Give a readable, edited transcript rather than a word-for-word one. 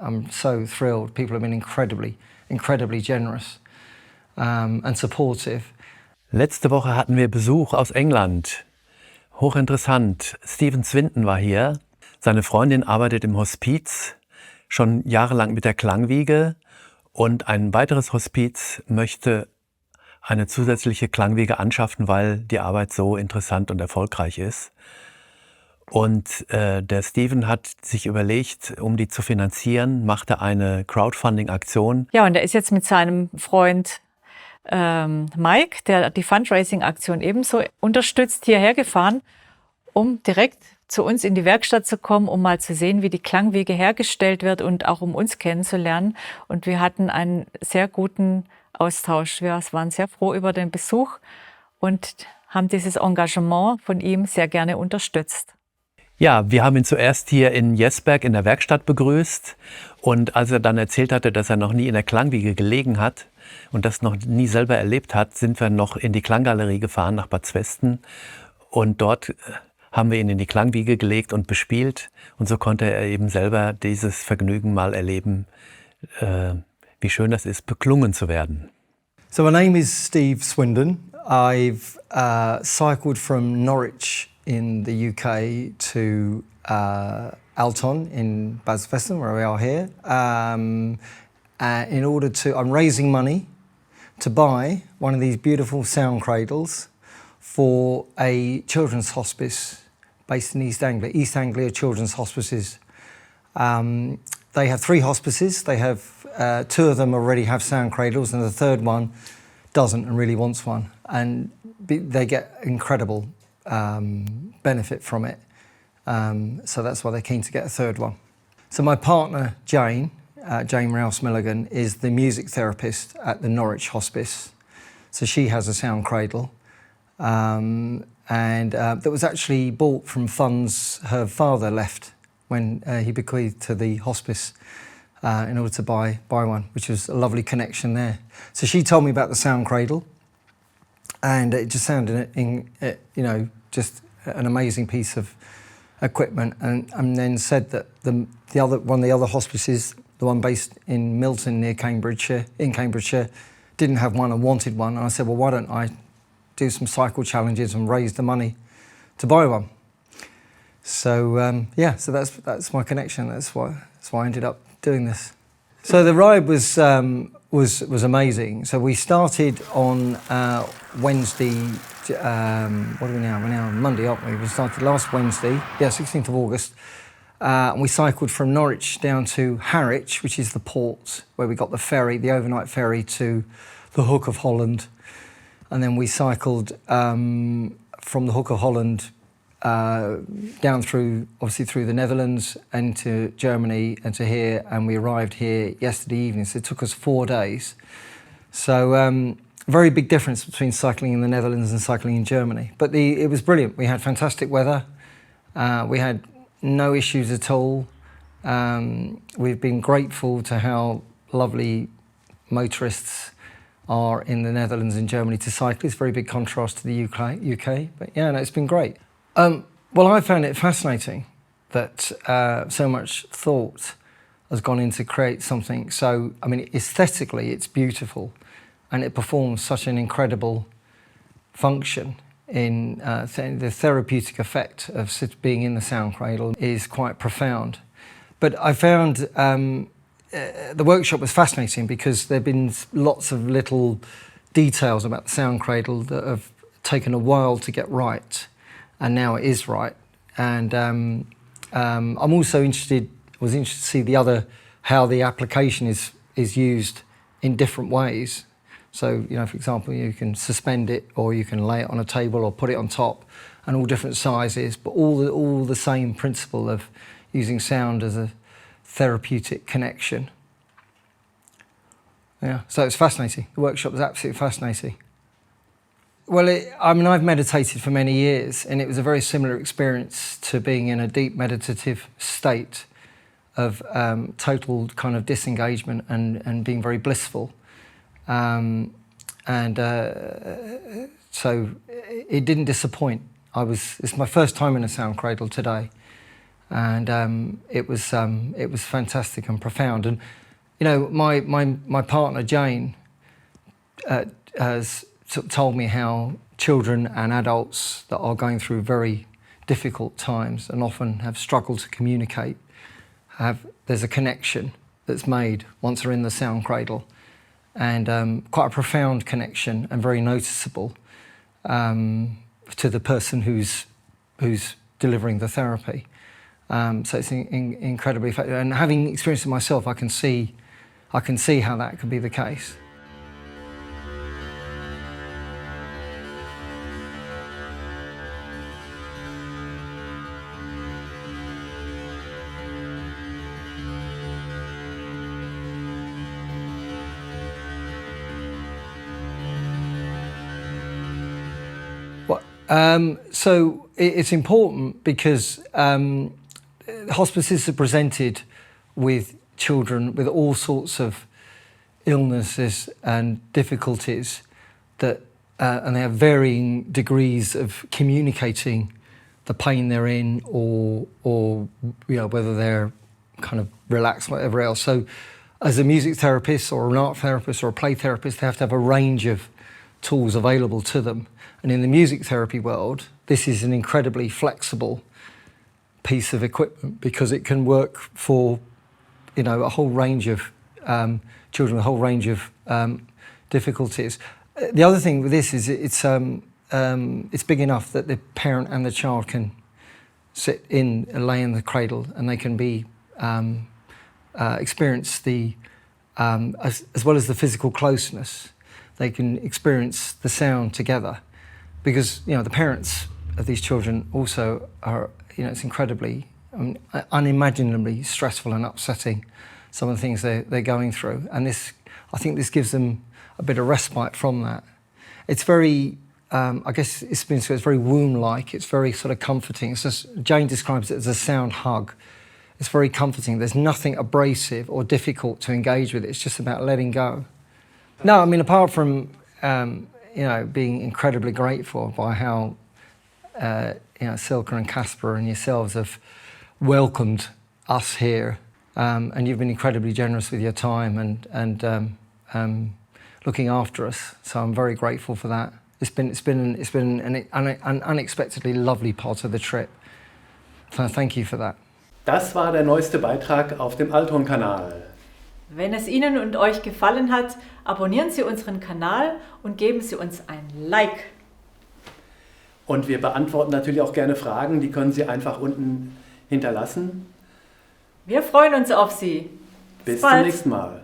I'm so thrilled. People have been incredibly generous and supportive. Letzte Woche hatten wir Besuch aus England. Hochinteressant. Swindon war hier. Seine Freundin arbeitet im Hospiz, schon jahrelang mit der Klangwiege. Und ein weiteres Hospiz möchte eine zusätzliche Klangwiege anschaffen, weil die Arbeit so interessant und erfolgreich ist. Und der Steven hat sich überlegt, um die zu finanzieren, macht er eine Crowdfunding-Aktion. Ja, und er ist jetzt mit seinem Freund Mike, der die Fundraising-Aktion ebenso unterstützt, hierher gefahren, um direkt zu uns in die Werkstatt zu kommen, um mal zu sehen, wie die Klangwiege hergestellt wird und auch um uns kennenzulernen. Und wir hatten einen sehr guten Austausch. Wir waren sehr froh über den Besuch und haben dieses Engagement von ihm sehr gerne unterstützt. Ja, wir haben ihn zuerst hier in Jesberg in der Werkstatt begrüßt. Und als er dann erzählt hatte, dass er noch nie in der Klangwiege gelegen hat und das noch nie selber erlebt hat, sind wir noch in die Klanggalerie gefahren nach Bad Zwesten. Und dort haben wir ihn in die Klangwiege gelegt und bespielt. Und so konnte er eben selber dieses Vergnügen mal erleben, wie schön das ist, beklungen zu werden. So my name is Steve Swindon. I've cycled from Norwich in the UK to Allton in Bad Zwesten, where we are here, in order to, I'm raising money to buy one of these beautiful sound cradles for a children's hospice based in East Anglia. East Anglia Children's Hospices. They have 3 hospices. They have 2 of them already have sound cradles, and the third one doesn't and really wants one. And they get incredible benefit from it. So that's why they're keen to get a third one. So my partner, Jane Rouse Milligan, is the music therapist at the Norwich Hospice. So she has a sound cradle. And that was actually bought from funds her father left when he bequeathed to the hospice in order to buy one, which was a lovely connection there. So she told me about the sound cradle, and it just sounded, just an amazing piece of equipment. And then said that one of the other hospices, the one based in Milton near Cambridgeshire, didn't have one and wanted one. And I said, well, why don't I do some cycle challenges and raise the money to buy one? So so that's my connection. That's why I ended up doing this. So the ride was amazing. So we started on Wednesday. What are we now? We're now on Monday, aren't we? We started last Wednesday, 16th of August. And we cycled from Norwich down to Harwich, which is the port where we got the ferry, the overnight ferry to the Hook of Holland. And then we cycled from the Hook of Holland down through the Netherlands and to Germany and to here, and we arrived here yesterday evening. So it took us 4 days. So very big difference between cycling in the Netherlands and cycling in Germany. But it was brilliant. We had fantastic weather. We had no issues at all. We've been grateful to how lovely motorists are in the Netherlands and Germany to cycle. It's a very big contrast to the UK. But yeah, no, it's been great. Well, I found it fascinating that so much thought has gone into create something. So, I mean, aesthetically, it's beautiful, and it performs such an incredible function in the therapeutic effect of being in the sound cradle is quite profound. But I found the workshop was fascinating because there have been lots of little details about the sound cradle that have taken a while to get right, and now it is right. And I'm also interested to see how the application is used in different ways. So, for example, you can suspend it, or you can lay it on a table or put it on top, and all different sizes, but all the same principle of using sound as a therapeutic connection. Yeah, so it's fascinating. The workshop was absolutely fascinating. Well, I've meditated for many years, and it was a very similar experience to being in a deep meditative state of total kind of disengagement and being very blissful. So it didn't disappoint. It's my first time in a sound cradle today, and it was fantastic and profound. And you know, my partner Jane has sort of told me how children and adults that are going through very difficult times and often have struggled to communicate, there's a connection that's made once they're in the sound cradle, and quite a profound connection and very noticeable to the person who's delivering the therapy. So it's incredibly effective, and having experienced it myself, I can see how that could be the case. So it's important because hospices are presented with children with all sorts of illnesses and difficulties that, and they have varying degrees of communicating the pain they're in, or you know, whether they're kind of relaxed, whatever else. So, as a music therapist or an art therapist or a play therapist, they have to have a range of tools available to them. And in the music therapy world, this is an incredibly flexible piece of equipment because it can work for, you know, a whole range of children, a whole range of difficulties. The other thing with this is it's big enough that the parent and the child can lay in the cradle, and they can be experience the as well as the physical closeness. They can experience the sound together, because you know the parents of these children also are, you know, it's incredibly unimaginably stressful and upsetting, some of the things they're going through, and I think this gives them a bit of respite from that. It's very I guess it's very womb-like. It's very sort of comforting. It's just, Jane describes it as a sound hug. It's very comforting. There's nothing abrasive or difficult to engage with. It's just about letting go. No, I mean, apart from you know, being incredibly grateful by how you know, Silke and Casper and yourselves have welcomed us here, and you've been incredibly generous with your time and looking after us. So I'm very grateful for that. It's been an unexpectedly lovely part of the trip. So thank you for that. Das war der neueste Beitrag auf dem Allton-Kanal. Wenn es Ihnen und euch gefallen hat, abonnieren Sie unseren Kanal und geben Sie uns ein Like. Und wir beantworten natürlich auch gerne Fragen, die können Sie einfach unten hinterlassen. Wir freuen uns auf Sie. Bis zum nächsten Mal.